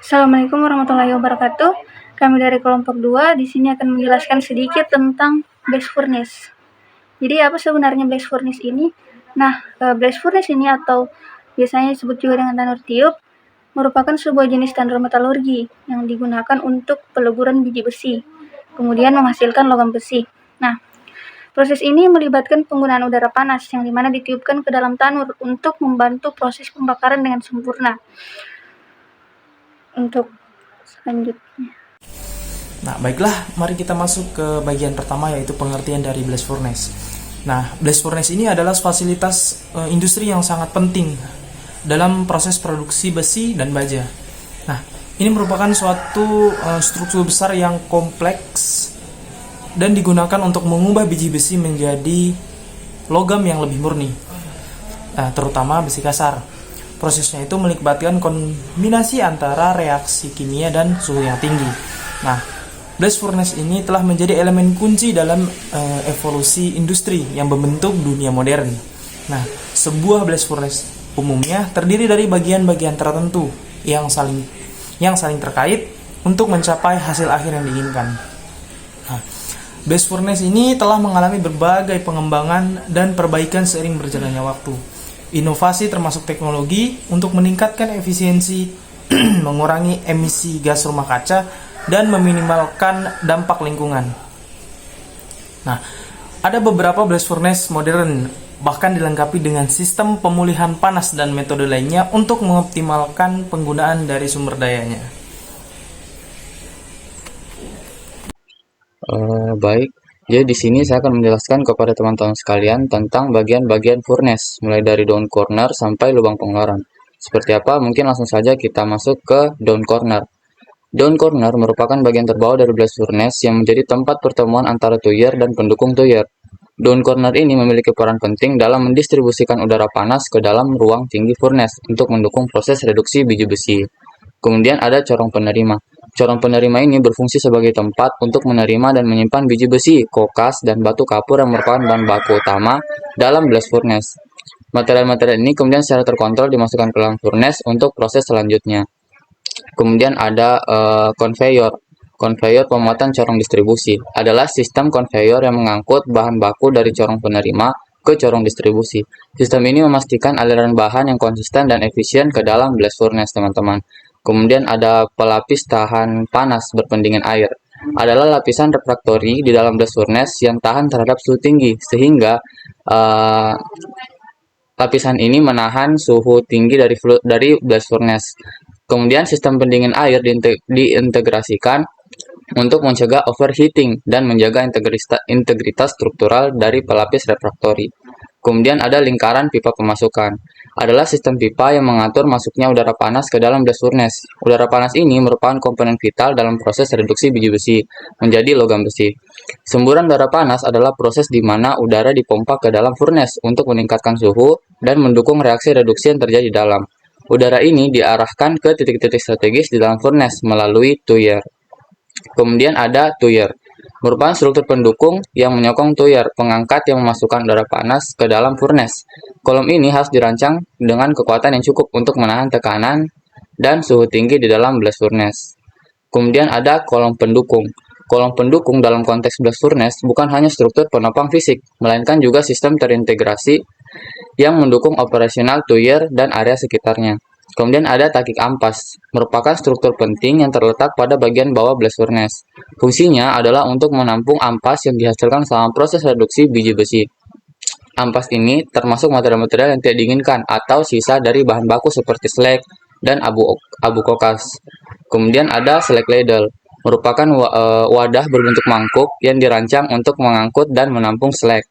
Assalamualaikum warahmatullahi wabarakatuh. Kami dari kelompok 2 di sini akan menjelaskan sedikit tentang blast furnace. Jadi apa sebenarnya blast furnace ini? Nah, blast furnace ini atau biasanya disebut juga dengan tanur tiup merupakan sebuah jenis tandur metalurgi yang digunakan untuk peleburan biji besi, kemudian menghasilkan logam besi. Nah, proses ini melibatkan penggunaan udara panas yang dimana ditiupkan ke dalam tanur untuk membantu proses pembakaran dengan sempurna. Untuk selanjutnya. Nah, baiklah, mari kita masuk ke bagian pertama, yaitu pengertian dari blast furnace. Nah, blast furnace ini adalah fasilitas industri yang sangat penting dalam proses produksi besi dan baja. Nah, ini merupakan suatu struktur besar yang kompleks dan digunakan untuk mengubah biji besi menjadi logam yang lebih murni, terutama besi kasar. Prosesnya itu melibatkan kombinasi antara reaksi kimia dan suhu yang tinggi. Nah, blast furnace ini telah menjadi elemen kunci dalam evolusi industri yang membentuk dunia modern. Nah, sebuah blast furnace umumnya terdiri dari bagian-bagian tertentu yang saling terkait untuk mencapai hasil akhir yang diinginkan. Nah, blast furnace ini telah mengalami berbagai pengembangan dan perbaikan seiring berjalannya waktu. Inovasi termasuk teknologi untuk meningkatkan efisiensi, mengurangi emisi gas rumah kaca, dan meminimalkan dampak lingkungan. Nah, ada beberapa blast furnace modern bahkan dilengkapi dengan sistem pemulihan panas dan metode lainnya untuk mengoptimalkan penggunaan dari sumber dayanya. Baik, jadi di sini saya akan menjelaskan kepada teman-teman sekalian tentang bagian-bagian furnace, mulai dari down corner sampai lubang pengeluaran. Seperti apa? Mungkin langsung saja kita masuk ke down corner. Down corner merupakan bagian terbawah dari blast furnace yang menjadi tempat pertemuan antara tuyer dan pendukung tuyer. Down corner ini memiliki peran penting dalam mendistribusikan udara panas ke dalam ruang tinggi furnace untuk mendukung proses reduksi biji besi. Kemudian ada corong penerima. Corong penerima ini berfungsi sebagai tempat untuk menerima dan menyimpan biji besi, kokas, dan batu kapur yang merupakan bahan baku utama dalam blast furnace. Material-material ini kemudian secara terkontrol dimasukkan ke dalam furnace untuk proses selanjutnya. Kemudian ada conveyor. Conveyor pemuatan corong distribusi adalah sistem conveyor yang mengangkut bahan baku dari corong penerima ke corong distribusi. Sistem ini memastikan aliran bahan yang konsisten dan efisien ke dalam blast furnace, teman-teman. Kemudian ada pelapis tahan panas berpendingin air. Adalah lapisan refraktori di dalam blast furnace yang tahan terhadap suhu tinggi, sehingga lapisan ini menahan suhu tinggi dari blast furnace. Kemudian sistem pendingin air diintegrasikan untuk mencegah overheating dan menjaga integritas struktural dari pelapis refraktori. Kemudian ada lingkaran pipa pemasukan. Adalah sistem pipa yang mengatur masuknya udara panas ke dalam blast furnace. Udara panas ini merupakan komponen vital dalam proses reduksi biji besi menjadi logam besi. Semburan udara panas adalah proses di mana udara dipompa ke dalam furnace untuk meningkatkan suhu dan mendukung reaksi reduksi yang terjadi di dalam. Udara ini diarahkan ke titik-titik strategis di dalam furnace melalui tuyer. Kemudian ada tuyer, merupakan struktur pendukung yang menyokong tuyer, pengangkat yang memasukkan udara panas ke dalam furnace. Kolom ini harus dirancang dengan kekuatan yang cukup untuk menahan tekanan dan suhu tinggi di dalam blast furnace. Kemudian ada kolom pendukung. Kolom pendukung dalam konteks blast furnace bukan hanya struktur penopang fisik, melainkan juga sistem terintegrasi yang mendukung operasional tuyer dan area sekitarnya. Kemudian ada takik ampas, merupakan struktur penting yang terletak pada bagian bawah blast furnace. Fungsinya adalah untuk menampung ampas yang dihasilkan selama proses reduksi biji besi. Ampas ini termasuk material-material yang tidak diinginkan atau sisa dari bahan baku seperti slag dan abu kokas. Kemudian ada slag ladle, merupakan wadah berbentuk mangkuk yang dirancang untuk mengangkut dan menampung slag.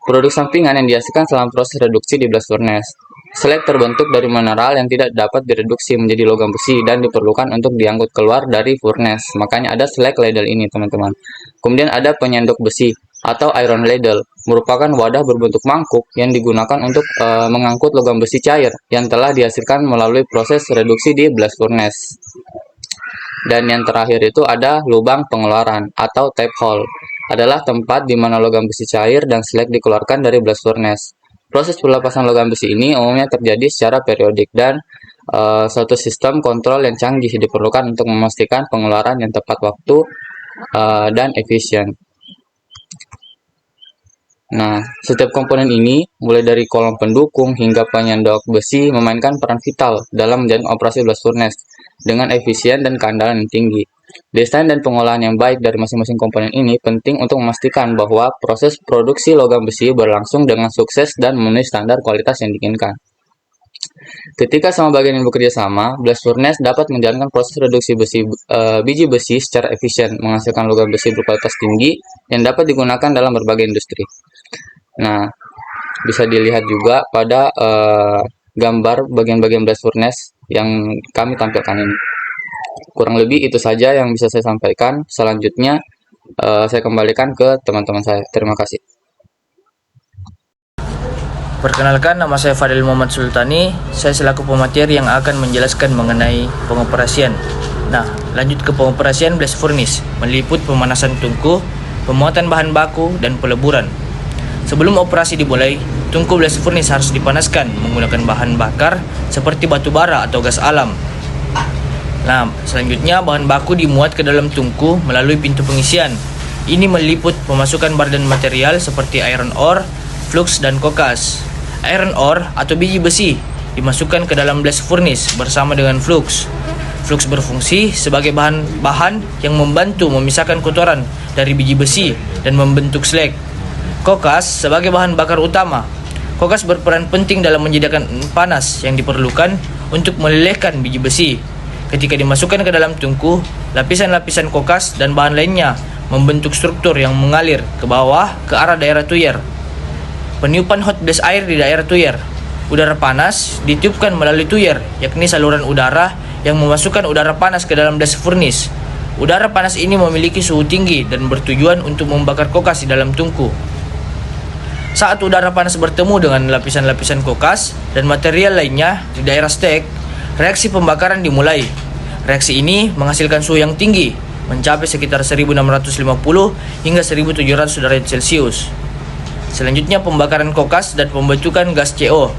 Produk sampingan yang dihasilkan selama proses reduksi di blast furnace. Slag terbentuk dari mineral yang tidak dapat direduksi menjadi logam besi dan diperlukan untuk diangkut keluar dari furnace. Makanya ada slag ladle ini, teman-teman. Kemudian ada penyendok besi atau iron ladle, merupakan wadah berbentuk mangkuk yang digunakan untuk mengangkut logam besi cair yang telah dihasilkan melalui proses reduksi di blast furnace. Dan yang terakhir itu ada lubang pengeluaran atau tap hole, adalah tempat di mana logam besi cair dan slag dikeluarkan dari blast furnace. Proses pelepasan logam besi ini umumnya terjadi secara periodik dan suatu sistem kontrol yang canggih diperlukan untuk memastikan pengeluaran yang tepat waktu dan efisien. Nah, setiap komponen ini, mulai dari kolom pendukung hingga penyandok besi, memainkan peran vital dalam menjalani operasi blast furnace dengan efisien dan keandalan yang tinggi. Desain dan pengolahan yang baik dari masing-masing komponen ini penting untuk memastikan bahwa proses produksi logam besi berlangsung dengan sukses dan memenuhi standar kualitas yang diinginkan. Ketika semua bagian yang bekerja sama, blast furnace dapat menjalankan proses reduksi biji besi secara efisien, menghasilkan logam besi berkualitas tinggi yang dapat digunakan dalam berbagai industri. Nah, bisa dilihat juga pada gambar bagian-bagian blast furnace yang kami tampilkan ini. Kurang lebih itu saja yang bisa saya sampaikan. Selanjutnya, saya kembalikan ke teman-teman saya. Terima kasih. Perkenalkan, nama saya Fadil Muhammad Sultani. Saya selaku pemateri yang akan menjelaskan mengenai pengoperasian. Nah, lanjut ke pengoperasian blast furnace, meliput pemanasan tungku, pemuatan bahan baku, dan peleburan. Sebelum operasi dimulai, tungku blast furnace harus dipanaskan menggunakan bahan bakar seperti batu bara atau gas alam. Nah, selanjutnya bahan baku dimuat ke dalam tungku melalui pintu pengisian. Ini meliput pemasukan bahan material seperti iron ore, flux, dan kokas. Iron ore atau biji besi dimasukkan ke dalam blast furnace bersama dengan flux. Flux berfungsi sebagai bahan yang membantu memisahkan kotoran dari biji besi dan membentuk slag. Kokas sebagai bahan bakar utama. Kokas berperan penting dalam menyediakan panas yang diperlukan untuk melelehkan biji besi. Ketika dimasukkan ke dalam tungku, lapisan-lapisan kokas dan bahan lainnya membentuk struktur yang mengalir ke bawah ke arah daerah tuyer. Peniupan hot blast air di daerah tuyer. Udara panas ditiupkan melalui tuyer, yakni saluran udara yang memasukkan udara panas ke dalam blast furnace. Udara panas ini memiliki suhu tinggi dan bertujuan untuk membakar kokas di dalam tungku. Saat udara panas bertemu dengan lapisan-lapisan kokas dan material lainnya di daerah stack, reaksi pembakaran dimulai. Reaksi ini menghasilkan suhu yang tinggi, mencapai sekitar 1650 hingga 1700 derajat Celcius. Selanjutnya pembakaran kokas dan pembentukan gas CO.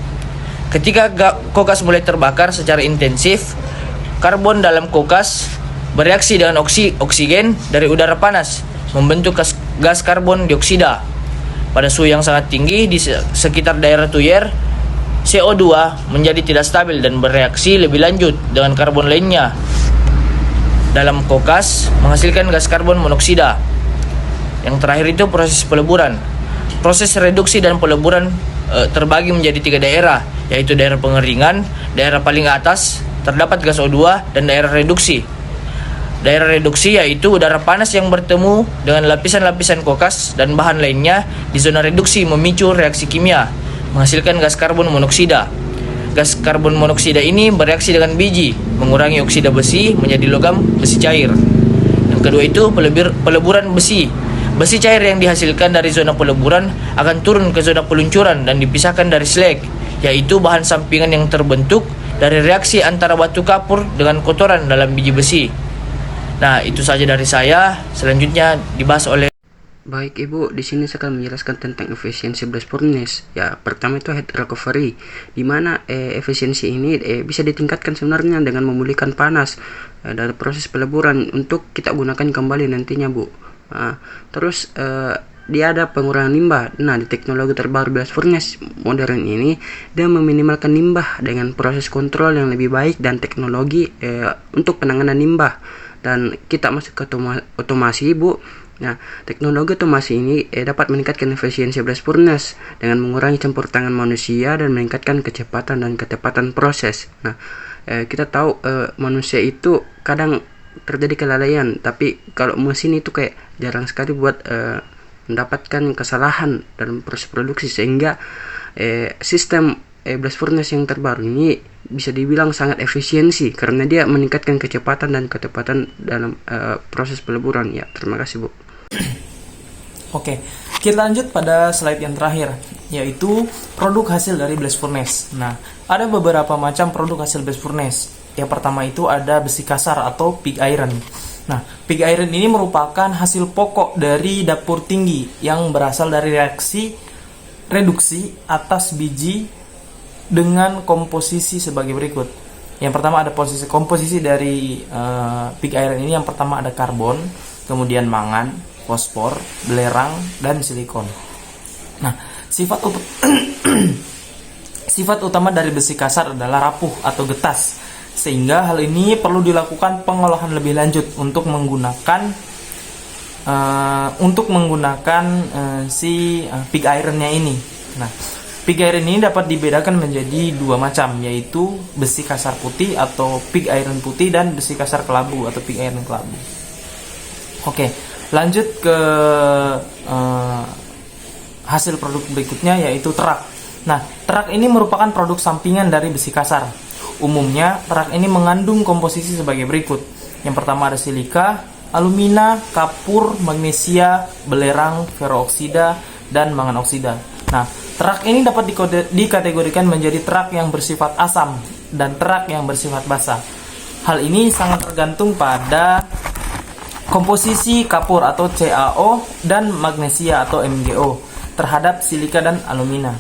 Ketika kokas mulai terbakar secara intensif, karbon dalam kokas bereaksi dengan oksigen dari udara panas, membentuk gas karbon dioksida. Pada suhu yang sangat tinggi di sekitar daerah tuyer, CO2 menjadi tidak stabil dan bereaksi lebih lanjut dengan karbon lainnya dalam kokas, menghasilkan gas karbon monoksida. Yang terakhir itu proses peleburan. Proses reduksi dan peleburan terbagi menjadi 3 daerah, yaitu daerah pengeringan, daerah paling atas terdapat gas O2, dan daerah reduksi. Daerah reduksi yaitu udara panas yang bertemu dengan lapisan-lapisan kokas dan bahan lainnya di zona reduksi memicu reaksi kimia, menghasilkan gas karbon monoksida. Gas karbon monoksida ini bereaksi dengan biji, mengurangi oksida besi menjadi logam besi cair. Yang kedua itu peleburan besi. Besi cair yang dihasilkan dari zona peleburan akan turun ke zona peluncuran dan dipisahkan dari slag, yaitu bahan sampingan yang terbentuk dari reaksi antara batu kapur dengan kotoran dalam biji besi. Nah, itu saja dari saya. Selanjutnya dibahas oleh Baik Ibu, di sini saya akan menjelaskan tentang efisiensi blast furnace. Ya, pertama itu heat recovery, di mana efisiensi ini bisa ditingkatkan sebenarnya dengan memulihkan panas dari proses peleburan untuk kita gunakan kembali nantinya, Bu. Terus dia ada pengurangan limbah. Nah, di teknologi terbaru blast furnace modern ini, dia meminimalkan limbah dengan proses kontrol yang lebih baik dan teknologi untuk penanganan limbah. Dan kita masuk ke otomasi, Bu. Nah, teknologi otomasi ini dapat meningkatkan efisiensi blast furnace dengan mengurangi campur tangan manusia dan meningkatkan kecepatan dan ketepatan proses. Nah, kita tahu manusia itu kadang terjadi kelalaian, tapi kalau mesin itu kayak jarang sekali buat mendapatkan kesalahan dalam proses produksi, sehingga sistem blast furnace yang terbaru ini bisa dibilang sangat efisiensi karena dia meningkatkan kecepatan dan ketepatan dalam proses peleburan. Ya, terima kasih, Bu. Oke, kita lanjut pada slide yang terakhir, yaitu produk hasil dari blast furnace. Nah, ada beberapa macam produk hasil blast furnace. Yang pertama itu ada besi kasar atau pig iron. Nah, pig iron ini merupakan hasil pokok dari dapur tinggi yang berasal dari reaksi reduksi atas biji dengan komposisi sebagai berikut. Yang pertama ada komposisi dari pig iron ini. Yang pertama ada karbon, kemudian mangan, fosfor, belerang, dan silikon. Nah, sifat utama dari besi kasar adalah rapuh atau getas, sehingga hal ini perlu dilakukan pengolahan lebih lanjut untuk menggunakan si pig ironnya ini. Nah, pig iron ini dapat dibedakan menjadi dua macam, yaitu besi kasar putih atau pig iron putih dan besi kasar kelabu atau pig iron kelabu. Oke, lanjut ke hasil produk berikutnya, yaitu terak. Nah, terak ini merupakan produk sampingan dari besi kasar. Umumnya, terak ini mengandung komposisi sebagai berikut. Yang pertama ada silika, alumina, kapur, magnesia, belerang, ferrooksida, dan mangan oksida. Nah, terak ini dapat dikategorikan menjadi terak yang bersifat asam dan terak yang bersifat basa. Hal ini sangat tergantung pada komposisi kapur atau CaO dan magnesia atau MgO terhadap silika dan alumina.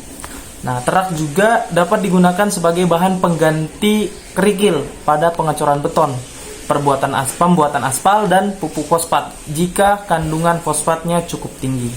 Nah, terak juga dapat digunakan sebagai bahan pengganti kerikil pada pengecoran beton, pembuatan aspal dan pupuk fosfat jika kandungan fosfatnya cukup tinggi.